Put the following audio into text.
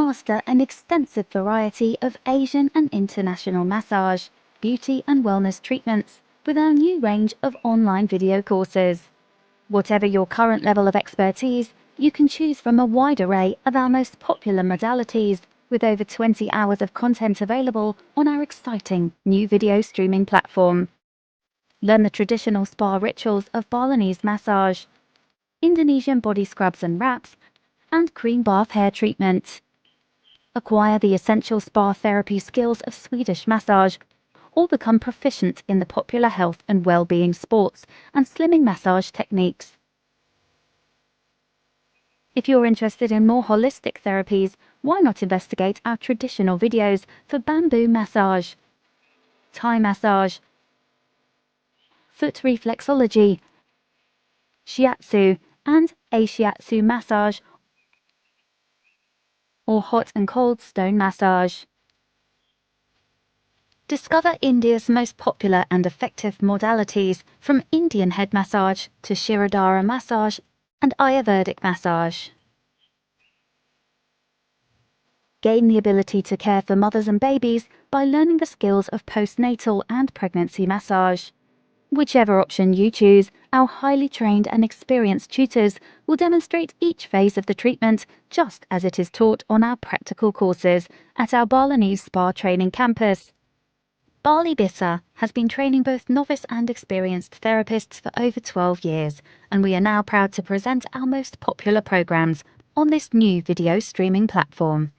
master an extensive variety of Asian and international massage, beauty and wellness treatments with our new range of online video courses. Whatever your current level of expertise, you can choose from a wide array of our most popular modalities, with over 20 hours of content available on our exciting new video streaming platform. Learn the traditional spa rituals of Balinese massage, Indonesian body scrubs and wraps, and cream bath hair treatment. Acquire the essential spa therapy skills of Swedish massage, or become proficient in the popular health and well-being sports and slimming massage techniques. If you're interested in more holistic therapies, why not investigate our traditional videos for bamboo massage, Thai massage, foot reflexology, Shiatsu and Shiatsu massage, or hot and cold stone massage. Discover India's most popular and effective modalities, from Indian head massage to Shirodhara massage and ayurvedic massage. Gain the ability to care for mothers and babies by learning the skills of postnatal and pregnancy massage. Whichever option you choose, our highly trained and experienced tutors will demonstrate each phase of the treatment just as it is taught on our practical courses at our Balinese Spa Training Campus. Bali BISA has been training both novice and experienced therapists for over 12 years, and we are now proud to present our most popular programs on this new video streaming platform.